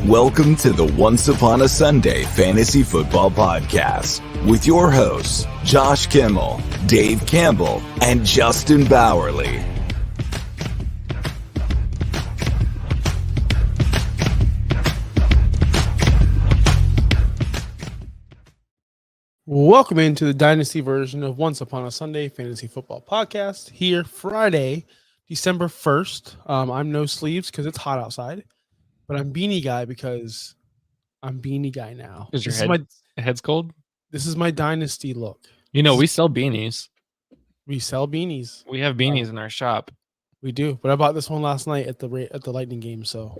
Welcome to the Once Upon a Sunday Fantasy Football Podcast with your hosts, Josh Kimmel, Dave Campbell, and Justin Bauerle. Welcome into the Dynasty version of Once Upon a Sunday Fantasy Football Podcast. Here, Friday, December 1st. I'm no sleeves because it's hot outside, but I'm beanie guy because I'm beanie guy now. Is your head's cold? This is my Dynasty look. You know, we sell beanies. We sell beanies. We have beanies in our shop. We do, but I bought this one last night at the Lightning game, so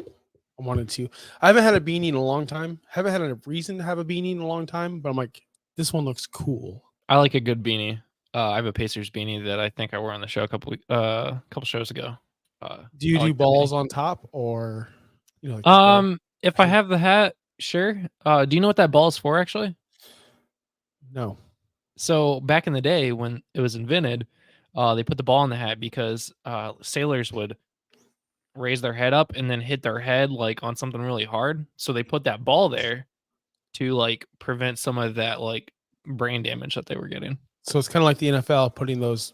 I wanted to. I haven't had a beanie in a long time. Haven't had a reason to have a beanie in a long time, but I'm like, this one looks cool. I like a good beanie. I have a Pacers beanie that I think I wore on the show a couple shows ago. Do you do balls on top or if I have the hat, sure. Do you know what that ball is for actually? No. So back in the day when it was invented, they put the ball in the hat because sailors would raise their head up and then hit their head like on something really hard. So they put that ball there to like prevent some of that like brain damage that they were getting. So it's kind of like the NFL putting those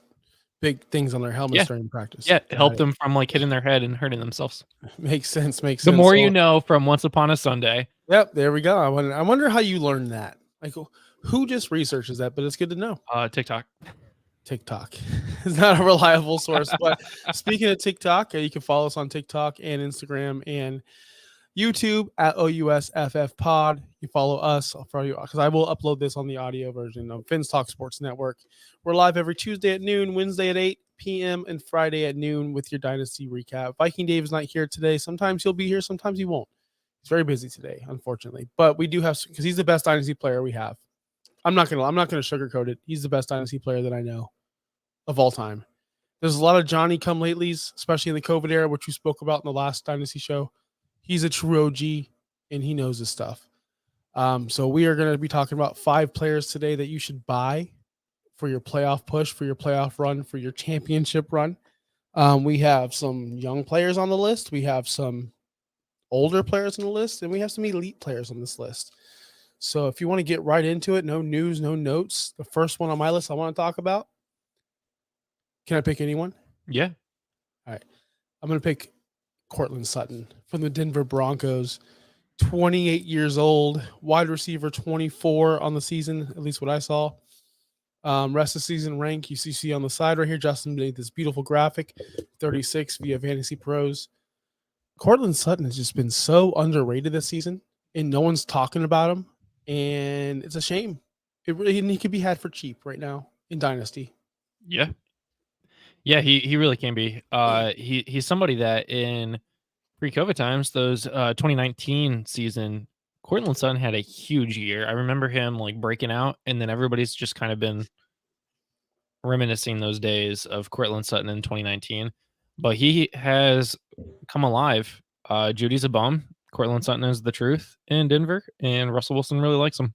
big things on their helmets during practice. Yeah, help them from like hitting their head and hurting themselves. Makes sense. The more you know from Once Upon a Sunday. Yep, there we go. I wonder how you learned that. Like, who just researches that? But it's good to know. TikTok. TikTok is not a reliable source. But speaking of TikTok, you can follow us on TikTok and Instagram and YouTube at OUSFF Pod. You follow us because I will upload this on the audio version of Finn's Talk Sports Network. We're live every Tuesday at noon, Wednesday at 8 p.m., and Friday at noon with your Dynasty recap. Viking Dave is not here today. Sometimes he'll be here, sometimes he won't. He's very busy today, unfortunately. But we do have, because he's the best Dynasty player we have. I'm not gonna sugarcoat it. He's the best Dynasty player that I know of all time. There's a lot of Johnny come latelys, especially in the COVID era, which we spoke about in the last Dynasty show. He's a true OG, and he knows his stuff. So we are going to be talking about 5 players today that you should buy for your playoff push, for your playoff run, for your championship run. We have some young players on the list. We have some older players on the list, and we have some elite players on this list. So if you want to get right into it, no news, no notes. The first one on my list I want to talk about. Can I pick anyone? Yeah. All right. I'm going to pick Courtland Sutton from the Denver Broncos, 28 years old, wide receiver 24 on the season, at least what I saw. Rest of season rank, you see on the side right here, Justin made this beautiful graphic, 36 via Fantasy Pros. Courtland Sutton has just been so underrated this season, and no one's talking about him, and it's a shame. He could be had for cheap right now in Dynasty. Yeah. Yeah, he really can be. He's somebody that in pre-COVID times, those 2019 season, Courtland Sutton had a huge year. I remember him like breaking out, and then everybody's just kind of been reminiscing those days of Courtland Sutton in 2019. But he has come alive. Judy's a bum. Courtland Sutton is the truth in Denver, and Russell Wilson really likes him.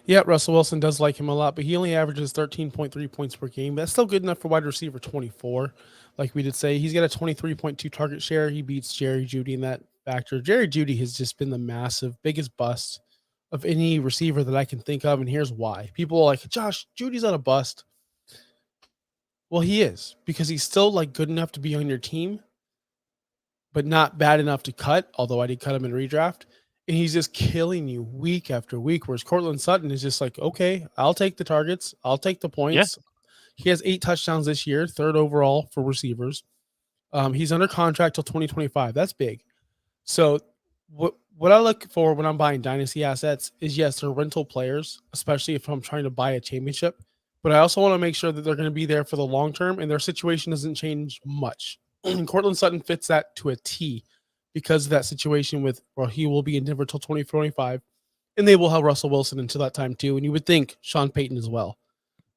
Yeah, Russell Wilson does like him a lot, but he only averages 13.3 points per game. That's still good enough for wide receiver 24. Like we did say, he's got a 23.2 target share. He beats Jerry Jeudy in that factor. Jerry Jeudy has just been the massive, biggest bust of any receiver that I can think of, and here's why. People are like, Josh, Judy's not a bust. Well, he is, because he's still like good enough to be on your team, but not bad enough to cut, although I did cut him in redraft. And he's just killing you week after week, whereas Courtland Sutton is just like, okay, I'll take the targets. I'll take the points. Yeah. He has 8 touchdowns this year, 3rd overall for receivers. He's under contract till 2025. That's big. So what I look for when I'm buying Dynasty assets is, yes, they're rental players, especially if I'm trying to buy a championship. But I also want to make sure that they're going to be there for the long term and their situation doesn't change much. And Courtland Sutton fits that to a T. Because of that situation he will be in Denver till 2025, and they will have Russell Wilson until that time too. And you would think Sean Payton as well.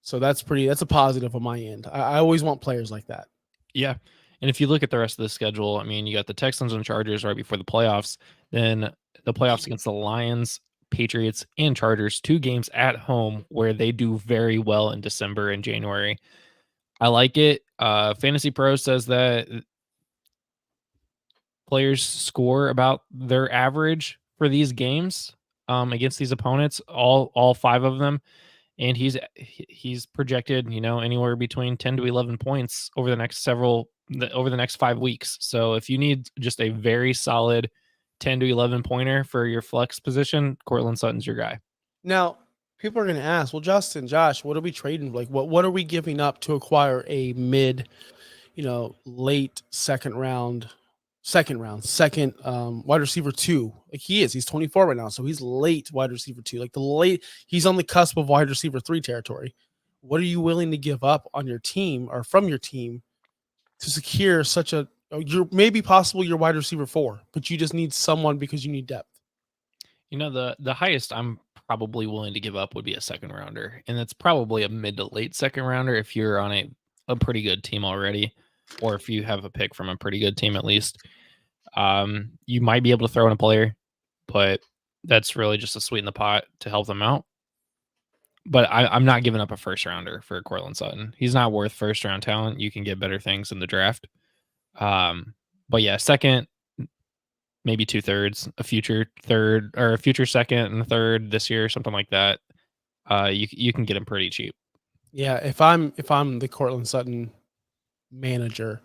So that's a positive on my end. I always want players like that. Yeah. And if you look at the rest of the schedule, I mean, you got the Texans and Chargers right before the playoffs, then the playoffs against the Lions, Patriots, and Chargers, 2 games at home where they do very well in December and January. I like it. Fantasy Pro says that players score about their average for these games against these opponents, all 5 of them, and he's projected, anywhere between 10 to 11 points over the next 5 weeks. So if you need just a very solid 10 to 11 pointer for your flex position, Cortland Sutton's your guy. Now, people are going to ask, well, Justin, Josh, what are we trading? Like, what are we giving up to acquire a late second wide receiver 2? Like he's 24 right now, so he's late wide receiver 2. Like he's on the cusp of wide receiver 3 territory. What are you willing to give up on your team or from your team to secure maybe possible your wide receiver 4, but you just need someone because you need depth? The highest I'm probably willing to give up would be a second rounder, and that's probably a mid to late second rounder if you're on a pretty good team already, or if you have a pick from a pretty good team at least. You might be able to throw in a player, but that's really just to sweeten the pot to help them out. But I'm not giving up a first rounder for Cortland Sutton. He's not worth first round talent. You can get better things in the draft. But yeah, second, maybe 2/3, a future third or a future second and a third this year, something like that. You can get him pretty cheap. Yeah, if I'm the Cortland Sutton manager,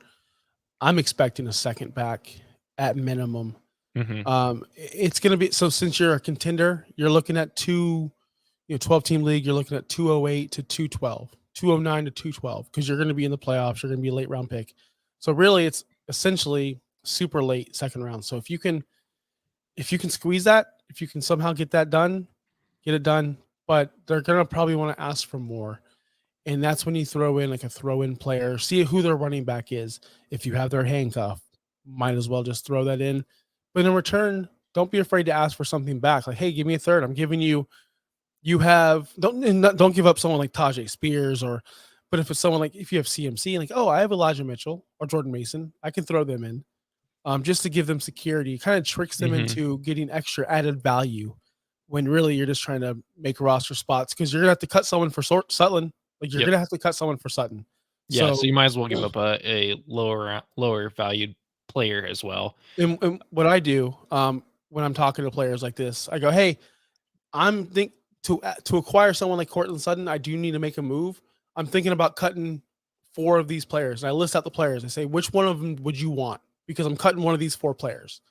I'm expecting a second back at minimum. It's going to be, so since you're a contender, you're looking at 12-team league, you're looking at 208 to 212, 209 to 212, because you're going to be in the playoffs, you're going to be a late round pick. So really it's essentially super late second round. So if you can squeeze that, if you can somehow get that done, get it done, but they're going to probably want to ask for more. And that's when you throw in like a throw-in player, see who their running back is. If you have their handcuff, might as well just throw that in. But in return, don't be afraid to ask for something back. Like, hey, give me a third. I'm giving you. Don't give up someone like Tajay Spears but if it's someone like, if you have CMC, like, oh, I have Elijah Mitchell or Jordan Mason, I can throw them in, just to give them security. Kind of tricks them into getting extra added value when really you're just trying to make roster spots, because you're gonna have to cut someone for Sutton. Like you're gonna have to cut someone for Sutton. Yeah, so you might as well give up a lower valued player as well. And what I do when I'm talking to players like this, I go, hey, to acquire someone like Cortland Sutton, I do need to make a move. I'm thinking about cutting 4 of these players. And I list out the players. I say, which one of them would you want? Because I'm cutting one of these 4 players.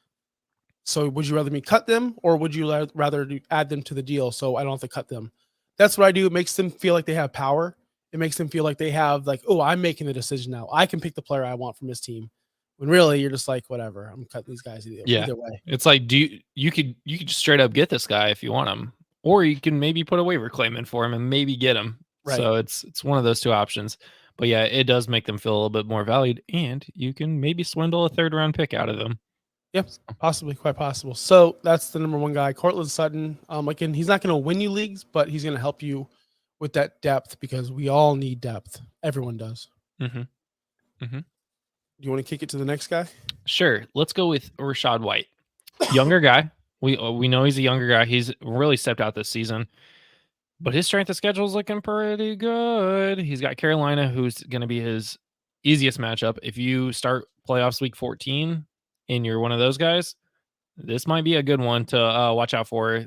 So would you rather me cut them, or would you rather add them to the deal so I don't have to cut them? That's what I do. It makes them feel like they have power. It makes them feel like they have like, oh, I'm making the decision now. I can pick the player I want from this team. When really you're just like, whatever, I'm cutting these guys either way. It's like, you could just straight up get this guy if you want him, or you can maybe put a waiver claim in for him and maybe get him. Right. So it's one of those 2 options. But yeah, it does make them feel a little bit more valued, and you can maybe swindle a 3rd round pick out of them. Yep, possibly, quite possible. So that's the number 1 guy, Cortland Sutton. Again, he's not going to win you leagues, but he's going to help you with that depth, because we all need depth. Everyone does. Do you want to kick it to the next guy? Sure. Let's go with Rachaad White. Younger guy. We know he's a younger guy. He's really stepped out this season, but his strength of schedule is looking pretty good. He's got Carolina, who's going to be his easiest matchup. If you start playoffs week 14 and you're one of those guys, this might be a good one to watch out for.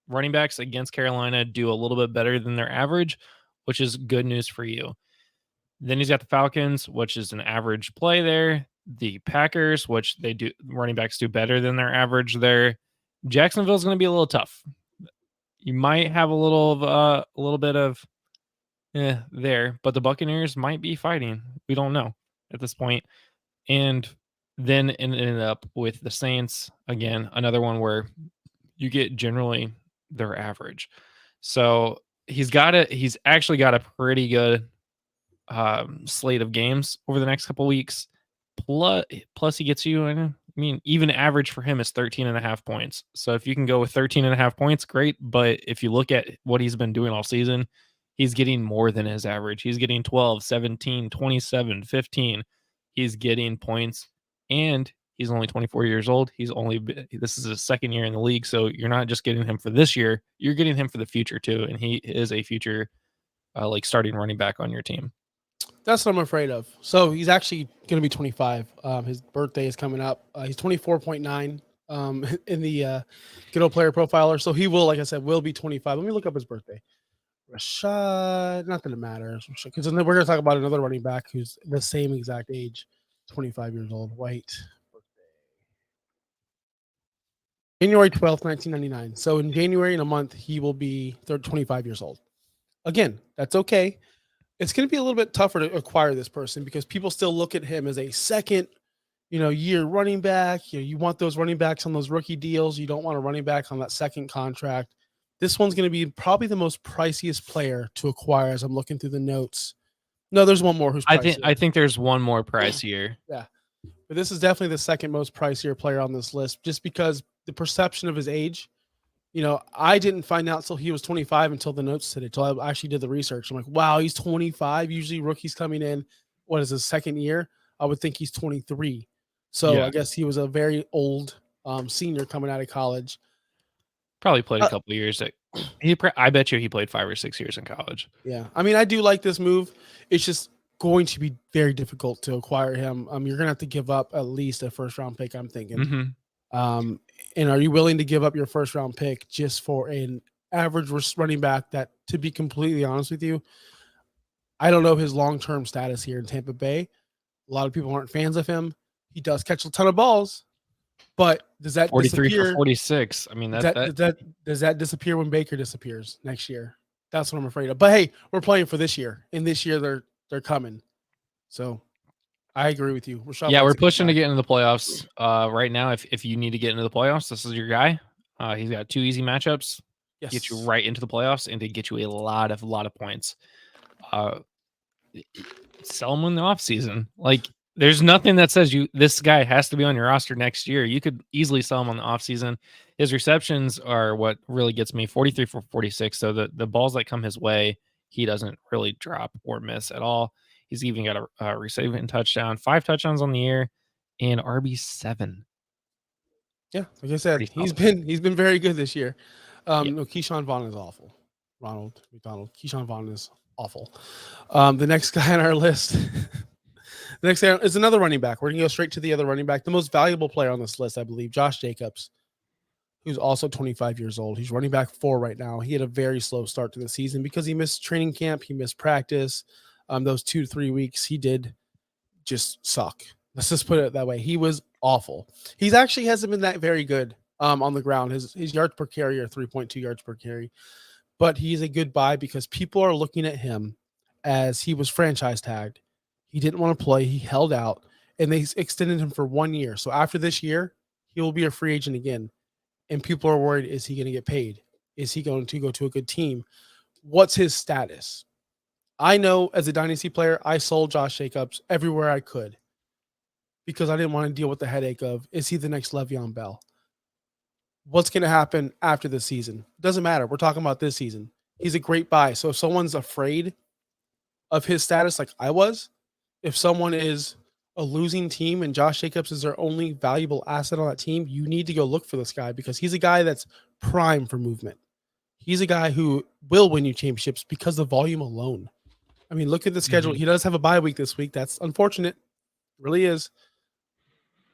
Running backs against Carolina do a little bit better than their average, which is good news for you. Then he's got the Falcons, which is an average play there. The Packers, which running backs do better than their average there. Jacksonville's going to be a little tough. You might have a little bit of there, but the Buccaneers might be fighting. We don't know at this point. And then ended up with the Saints, again, another one where you get generally their average. So he's actually got a pretty good slate of games over the next couple weeks. Plus he gets you, even average for him is 13.5 points. So if you can go with 13.5 points, great. But if you look at what he's been doing all season, he's getting more than his average. He's getting 12, 17, 27, 15. He's getting points, and he's only 24 years old. This is his 2nd year in the league. So you're not just getting him for this year, you're getting him for the future too. And he is a future starting running back on your team. That's what I'm afraid of. So he's actually going to be 25. His birthday is coming up. He's 24.9 in the good old player profiler. So he will, like I said, will be 25. Let me look up his birthday. Rashad, not that it matters, because then we're going to talk about another running back who's the same exact age, 25 years old. White. January 12th, 1999. So in January, in a month, he will be 25 years old. Again, that's okay. It's going to be a little bit tougher to acquire this person because people still look at him as a second, year running back. You want those running backs on those rookie deals. You don't want a running back on that second contract. This one's going to be probably the most priciest player to acquire as I'm looking through the notes. No, there's one more who's pricier. I think there's one more pricier. Yeah. But this is definitely the second most pricier player on this list just because the perception of his age. I didn't find out till he was 25 until the notes said it, till I actually did the research. I'm like, wow, he's 25. Usually rookies coming in, what is his second year? I would think he's 23. So Yeah. I guess he was a very old senior coming out of college. Probably played a couple of years. I bet you he played 5 or 6 years in college. Yeah. I mean, I do like this move. It's just going to be very difficult to acquire him. You're going to have to give up at least a first round pick, I'm thinking. Mm-hmm. And are you willing to give up your first round pick just for an average running back that, to be completely honest with you, I don't know his long-term status here in Tampa Bay. A lot of people aren't fans of him. He does catch a ton of balls, but does that 43 disappear? for 46. I mean, does that disappear when Baker disappears next year? That's what I'm afraid of. But hey, we're playing for this year, and this year they're coming. So I agree with you. We're pushing to get into the playoffs. Right now, if you need to get into the playoffs, this is your guy. He's got 2 easy matchups. Yes. Get you right into the playoffs and to get you a lot of points. Sell him in the offseason. Like, there's nothing that says this guy has to be on your roster next year. You could easily sell him on the offseason. His receptions are what really gets me, 43 for 46. So the balls that come his way, he doesn't really drop or miss at all. He's even got a receiving touchdown, 5 touchdowns on the year, and RB7. Yeah, like I said, he's been very good this year. No, Keyshawn Vaughn is awful. Ronald McDonald. Keyshawn Vaughn is awful. The next guy on our list, the next guy is another running back. We're gonna go straight to the other running back, the most valuable player on this list, I believe, Josh Jacobs, who's also 25 years old. He's running back 4 right now. He had a very slow start to the season because he missed training camp, he missed practice. Those 2 to 3 weeks, he did just suck. Let's just put it that way. He was awful. He's actually hasn't been that very good on the ground. His yards per carry are 3.2 yards per carry, but he's a good buy because people are looking at him as he was franchise tagged. He didn't want to play. He held out, and they extended him for 1 year. So after this year, he will be a free agent again. And people are worried, is he going to get paid? Is he going to go to a good team? What's his status? I know as a dynasty player, I sold Josh Jacobs everywhere I could because I didn't want to deal with the headache of, is he the next Le'Veon Bell? What's going to happen after this season? Doesn't matter. We're talking about this season. He's a great buy. So if someone's afraid of his status like I was, if someone is a losing team and Josh Jacobs is their only valuable asset on that team, you need to go look for this guy because he's a guy that's prime for movement. He's a guy who will win you championships because of volume alone. I mean, look at the schedule. Mm-hmm. He does have a bye week this week. That's unfortunate. It really is.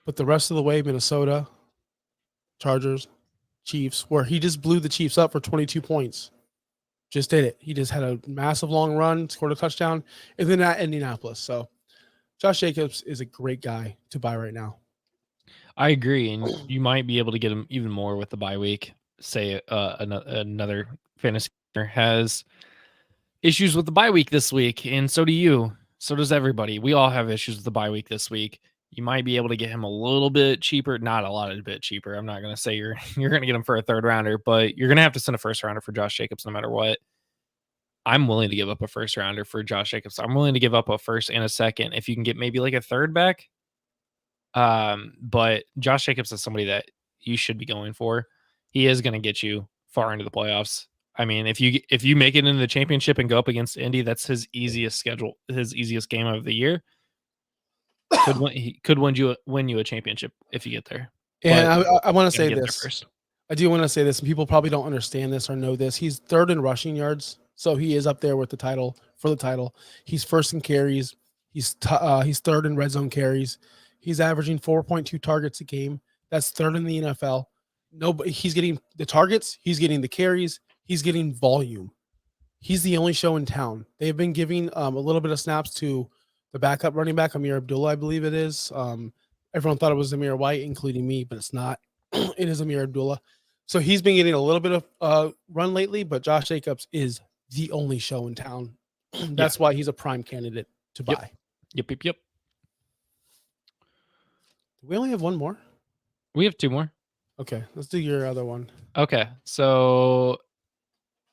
But the rest of the way, Minnesota, Chargers, Chiefs, where he just blew the Chiefs up for 22 points. Just did it. He just had a massive long run, scored a touchdown, and then at Indianapolis. So Josh Jacobs is a great guy to buy right now. I agree, and you might be able to get him even more with the bye week. Say another fantasy has issues with the bye week this week, and so do you. So does everybody. We all have issues with the bye week this week. You might be able to get him a little bit cheaper, not a lot of bit cheaper. I'm not going to say you're going to get him for a 3rd rounder, but you're going to have to send a 1st rounder for Josh Jacobs no matter what. I'm willing to give up a 1st rounder for Josh Jacobs. I'm willing to give up a 1st and a 2nd if you can get maybe like a 3rd back. But Josh Jacobs is somebody that you should be going for. He is going to get you far into the playoffs. I mean, if you make it into the championship and go up against Indy, that's his easiest schedule, his easiest game of the year. He could win you a championship if you get there. And I want to say this. First. I do want to say this, and people probably don't understand this or know this. He's 3rd in rushing yards, so he is up there with the title for the title. He's 1st in carries. He's third in red zone carries. He's averaging 4.2 targets a game. That's third in the NFL. Nobody, he's getting the targets. He's getting the carries. He's getting volume. He's the only show in town. They've been giving a little bit of snaps to the backup running back, Amir Abdullah, I believe it is. Everyone thought it was Amir White, including me, but it's not. It is Amir Abdullah. So he's been getting a little bit of run lately, but Josh Jacobs is the only show in town. That's why he's a prime candidate to buy. Yep. Do we only have one more? We have 2 more. Okay, let's do your other one. Okay, so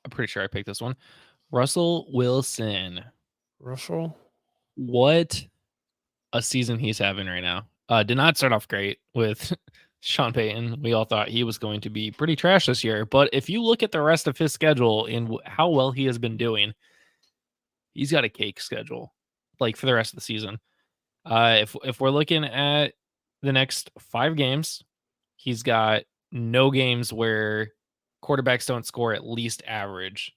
I'm pretty sure I picked this one. Russell Wilson. Russell? What a season he's having right now. Did not start off great with Sean Payton. We all thought he was going to be pretty trash this year. But if you look at the rest of his schedule and how well he has been doing, he's got a cake schedule, like for the rest of the season. If we're looking at the next 5 games, he's got no games where quarterbacks don't score at least average.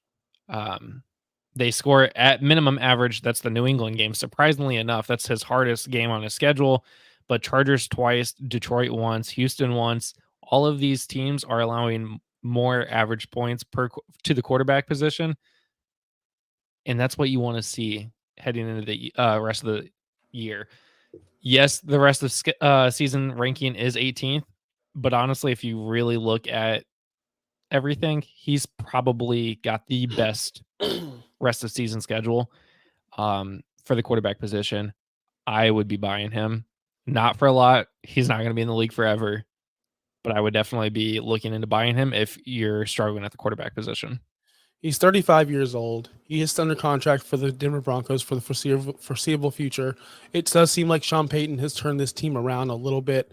They score at minimum average. That's the New England game. Surprisingly enough, that's his hardest game on his schedule. But Chargers twice, Detroit once, Houston once. All of these teams are allowing more average points to the quarterback position. And that's what you want to see heading into the rest of the year. Yes, the rest of season ranking is 18th. But honestly, if you really look at everything, he's probably got the best rest of season schedule for the quarterback position. I would be buying him. Not for a lot. He's not going to be in the league forever, but I would definitely be looking into buying him if you're struggling at the quarterback position. He's 35 years old. He is under contract for the Denver Broncos for the foreseeable future. It does seem like Sean Payton has turned this team around a little bit.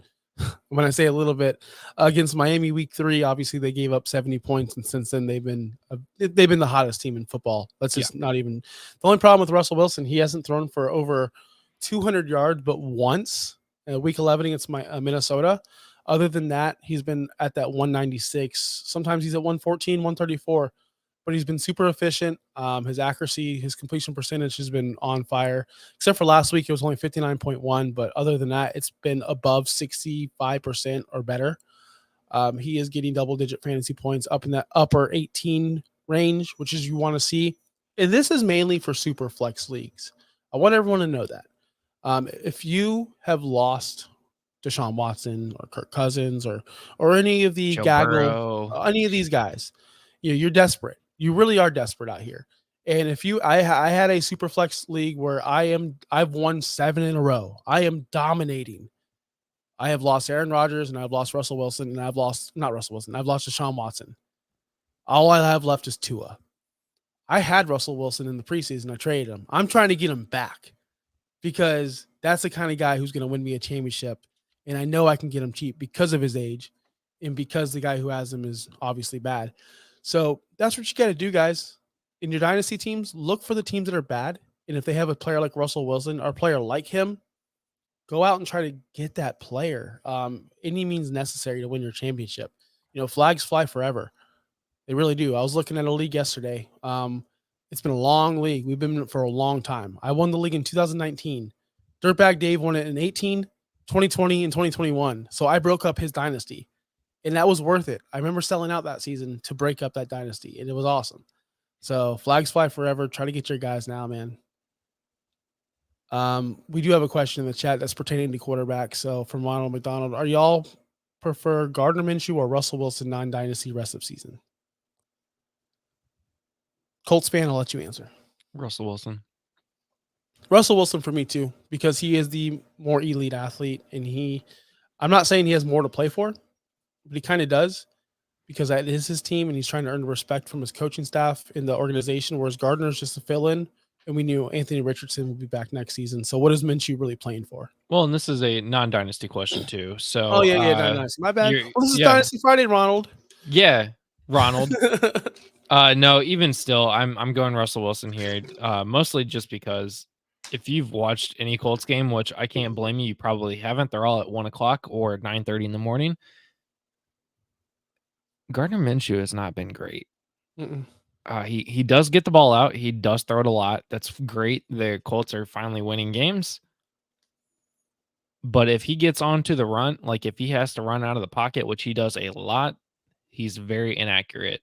When I say a little bit, against Miami week 3, obviously they gave up 70 points, and since then they've been the hottest team in football. That's just not even the only problem with Russell Wilson. He hasn't thrown for over 200 yards, but once week 11 against Minnesota. Other than that, he's been at that 196. Sometimes he's at 114, 134. But he's been super efficient. His accuracy, his completion percentage has been on fire. Except for last week, it was only 59.1. But other than that, it's been above 65% or better. He is getting double-digit fantasy points up in that upper 18 range, which is you want to see. And this is mainly for super flex leagues. I want everyone to know that. If you have lost Deshaun Watson or Kirk Cousins or any of the any of these guys, you're desperate. You really are desperate out here. And if I had a super flex league where I've won 7 in a row. I am dominating. I have lost Aaron Rodgers and I've lost Russell Wilson and I've lost Deshaun Watson. All I have left is Tua. I had Russell Wilson in the preseason. I traded him. I'm trying to get him back because that's the kind of guy who's going to win me a championship. And I know I can get him cheap because of his age and because the guy who has him is obviously bad. So that's what you got to do, guys. In your dynasty teams, look for the teams that are bad. And if they have a player like Russell Wilson or a player like him, go out and try to get that player. Any means necessary to win your championship. Flags fly forever. They really do. I was looking at a league yesterday. It's been a long league. We've been in it for a long time. I won the league in 2019. Dirtbag Dave won it in 18, 2020, and 2021. So I broke up his dynasty. And that was worth it. I remember selling out that season to break up that dynasty, and it was awesome. So flags fly forever. Try to get your guys now, man. We do have a question in the chat that's pertaining to quarterback. So from Ronald McDonald, are y'all prefer Gardner Minshew or Russell Wilson non-dynasty rest of season? Colts fan, I'll let you answer. Russell Wilson. Russell Wilson for me too, because he is the more elite athlete, and I'm not saying he has more to play for, but he kind of does because that is his team and he's trying to earn respect from his coaching staff in the organization, whereas Gardner's just a fill-in, and we knew Anthony Richardson will be back next season. So what is Minshew really playing for? Well, and this is a non-dynasty question too. So non-dynasty. My bad. This is Dynasty Friday, Ronald. Yeah, Ronald. No, even still, I'm going Russell Wilson here, mostly just because if you've watched any Colts game, which I can't blame you, you probably haven't. They're all at 1:00 or 9:30 in the morning. Gardner Minshew has not been great. He does get the ball out. He does throw it a lot. That's great. The Colts are finally winning games. But if he gets onto the run, like if he has to run out of the pocket, which he does a lot, he's very inaccurate,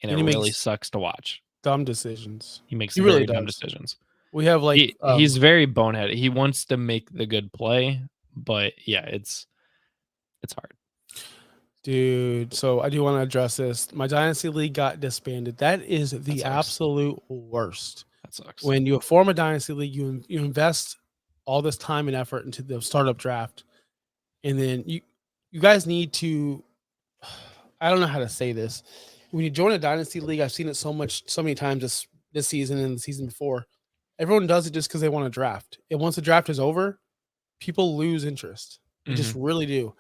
and it And he really makes sucks to watch. dumb decisions. He makes He really very dumb does. decisions. We have like He's very boneheaded. He wants to make the good play, but yeah, it's hard. dude. So I do want to address this. My Dynasty League got disbanded. That is the absolute worst. That sucks. When you form a Dynasty League, you invest all this time and effort into the startup draft, and then you guys need to. I don't know how to say this. When you join a Dynasty League, I've seen it so many times this season and the season before. Everyone does it just because they want to draft. And once the draft is over, people lose interest. They just really do.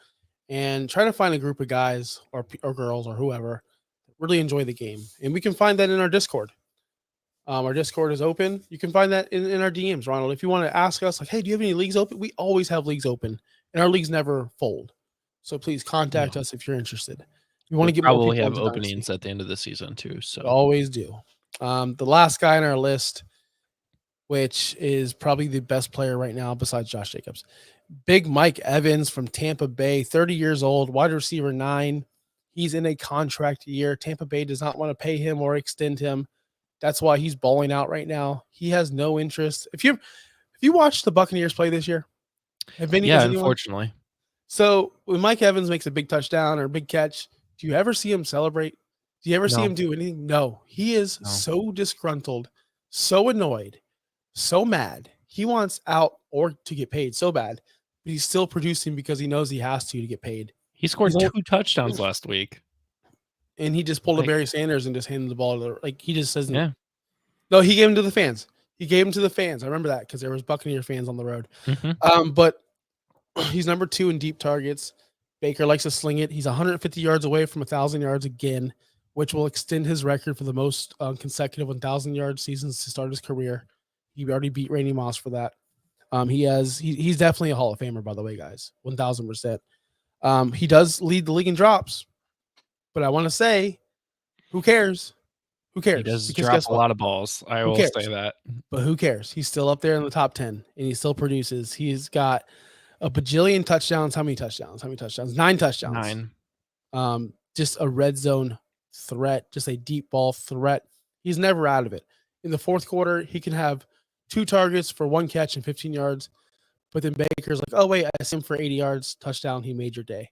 And try to find a group of guys or girls or whoever that really enjoy the game. And we can find that in our Discord. Our Discord is open. You can find that in our DMs, Ronald. If you want to ask us, like, hey, do you have any leagues open? We always have leagues open, and our leagues never fold. So please contact us if you're interested. We want to get more people. Probably have openings at the end of the season too. So we always do. The last guy on our list, which is probably the best player right now besides Josh Jacobs, Big Mike Evans from Tampa Bay, 30 years old, wide receiver 9. He's in a contract year. Tampa Bay does not want to pay him or extend him. That's why he's balling out right now. He has no interest. If you watched the Buccaneers play this year, unfortunately. So when Mike Evans makes a big touchdown or a big catch, do you ever see him celebrate? Do you ever see him do anything? No. He is so disgruntled, so annoyed, so mad. He wants out or to get paid so bad, but he's still producing because he knows he has to get paid. He scored 2 touchdowns last week. And he just pulled a Barry Sanders and just handed the ball to he just says yeah. No, he gave him to the fans. He gave him to the fans. I remember that because there was Buccaneer fans on the road. But he's number 2 in deep targets. Baker likes to sling it. He's 150 yards away from 1,000 yards again, which will extend his record for the most consecutive 1,000-yard seasons to start his career. He already beat Randy Moss for that. He's definitely a Hall of Famer, by the way, guys. 1,000%. He does lead the league in drops. But I want to say, who cares? Who cares? He does drop a lot of balls. I will say that. But who cares? He's still up there in the top 10, and he still produces. He's got a bajillion touchdowns. How many touchdowns? 9 touchdowns. 9. Just a red zone threat, just a deep ball threat. He's never out of it. In the fourth quarter, he can have 2 targets for 1 catch and 15 yards. But then Baker's like, oh, wait, I see him for 80 yards. Touchdown. He made your day.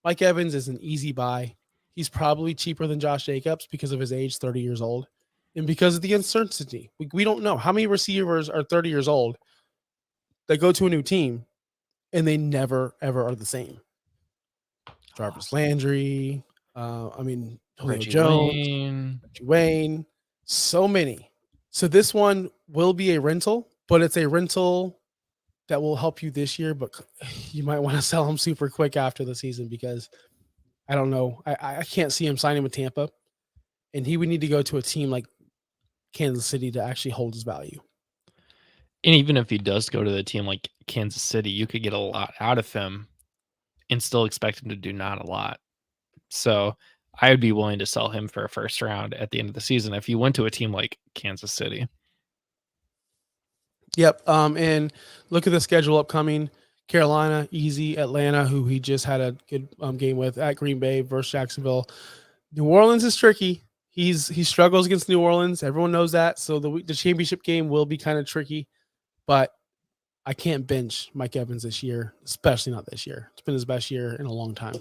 Mike Evans is an easy buy. He's probably cheaper than Josh Jacobs because of his age, 30 years old, and because of the uncertainty. We don't know how many receivers are 30 years old that go to a new team and they never, ever are the same. Jarvis Landry, Reggie Jones, Reggie Wayne, so many. So this one will be a rental, but it's a rental that will help you this year, but you might want to sell him super quick after the season because – I don't know. I can't see him signing with Tampa, and he would need to go to a team like Kansas City to actually hold his value. And even if he does go to the team like Kansas City, you could get a lot out of him and still expect him to do not a lot. So I would be willing to sell him for a first round at the end of the season if he went to a team like Kansas City. Yep. And look at the schedule upcoming. Carolina, easy. Atlanta, who he just had a good game with, at Green Bay versus Jacksonville. New Orleans is tricky. He struggles against New Orleans. Everyone knows that. So the championship game will be kind of tricky. But I can't bench Mike Evans this year, especially not this year. It's been his best year in a long time.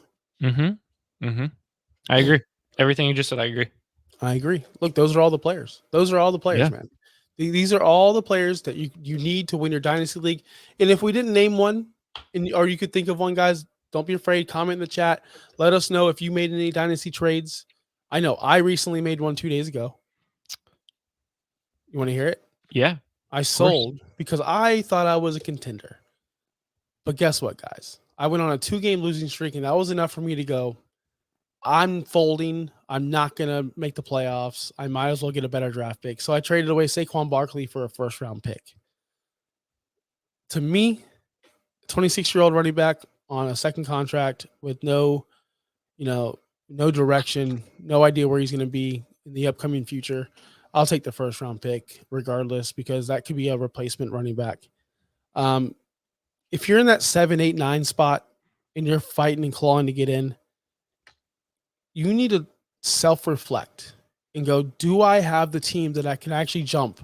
I agree. Everything you just said, I agree. I agree. Look, those are all the players. Man. These are all the players that you need to win your Dynasty League. And if we didn't name one, or you could think of one, guys, don't be afraid. Comment in the chat. Let us know if you made any Dynasty trades. I know I recently made one 2 days ago. You want to hear it? Yeah. I sold because I thought I was a contender. But guess what, guys? I went on a 2-game losing streak, and that was enough for me to go, I'm folding. I'm not going to make the playoffs. I might as well get a better draft pick. So I traded away Saquon Barkley for a first-round pick. To me, 26-year-old running back on a second contract with no direction, no idea where he's going to be. in the upcoming future, I'll take the first round pick regardless, because that could be a replacement running back. If you're in that 7, 8, 9 spot and you're fighting and clawing to get in, you need to self-reflect and go, do I have the team that I can actually jump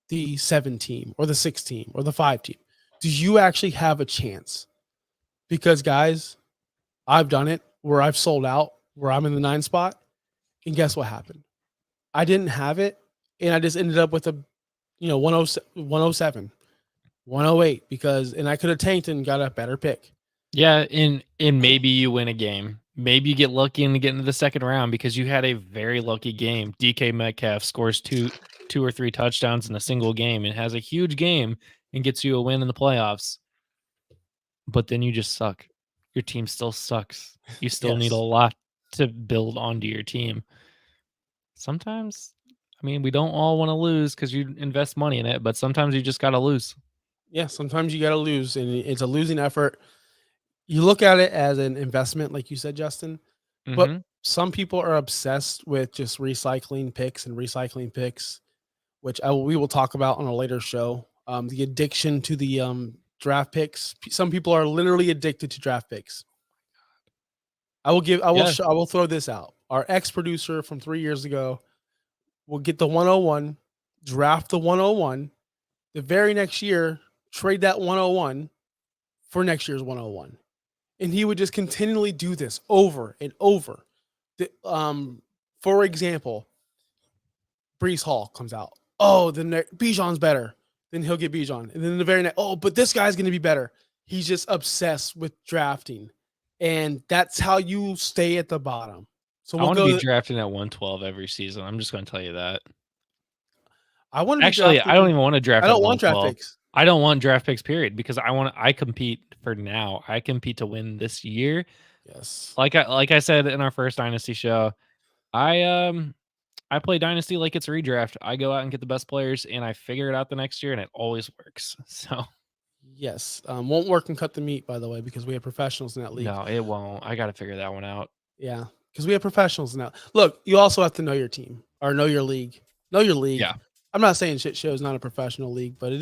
the 7 team or the 6 team or the 5 team? Do you actually have a chance? Because, guys, I've done it where I've sold out, where I'm in the 9 spot, and guess what happened? I didn't have it, and I just ended up with a 107, 108, and I could have tanked and got a better pick. Yeah, and maybe you win a game. Maybe you get lucky and get into the second round because you had a very lucky game. DK Metcalf scores two or three touchdowns in a single game and has a huge game and gets you a win in the playoffs. But then you just suck. Your team still sucks. You still need a lot to build onto your team. Sometimes, we don't all want to lose because you invest money in it, but sometimes you just got to lose. Yeah, sometimes you got to lose, and it's a losing effort. You look at it as an investment, like you said, Justin, but some people are obsessed with just recycling picks, which we will talk about on a later show. The addiction to the draft picks. Some people are literally addicted to draft picks. I will throw this out. Our ex-producer from 3 years ago will get the 101, draft the 101, the very next year, trade that 101 for next year's 101. And he would just continually do this over and over. For example, Breece Hall comes out. Oh, then Bijan's better. Then he'll get Bijan. And then the very next, but this guy's going to be better. He's just obsessed with drafting. And that's how you stay at the bottom. So I want to be drafting at 112 every season. I'm just going to tell you that. I want to actually. I don't even want to draft. I don't want draft picks. I don't want draft picks. Period. Because I compete for now. I compete to win this year. Yes. Like I said in our first Dynasty show, I play Dynasty like it's a redraft. I go out and get the best players, and I figure it out the next year, and it always works. So. Yes. Won't work and cut the meat, by the way, because we have professionals in that league. No, it won't. I got to figure that one out. Yeah, because we have professionals now. Look, you also have to know your team or know your league. Know your league. Yeah. I'm not saying shit show is not a professional league, but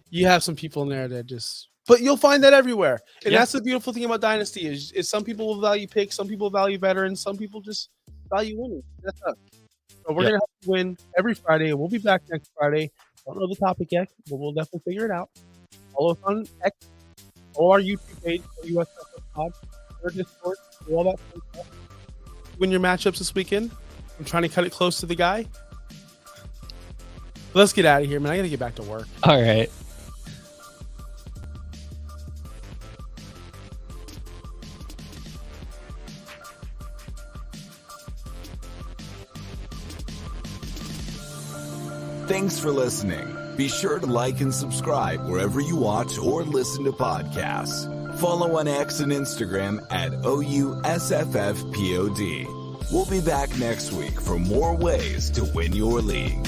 you have some people in there that just – but you'll find that everywhere. And that's the beautiful thing about Dynasty is some people will value picks, some people value veterans, some people just value winning. That's us. So we're going to have to win every Friday, and we'll be back next Friday. Don't know the topic yet, but we'll definitely figure it out. Follow us on X, follow our YouTube page, USFF Pod, our Discord, do all that fun stuff. Win your matchups this weekend. I'm trying to cut it close to the guy. Let's get out of here, man. I got to get back to work. All right. Thanks for listening. Be sure to like and subscribe wherever you watch or listen to podcasts. Follow on X and Instagram at OUSFFPOD. We'll be back next week for more ways to win your league.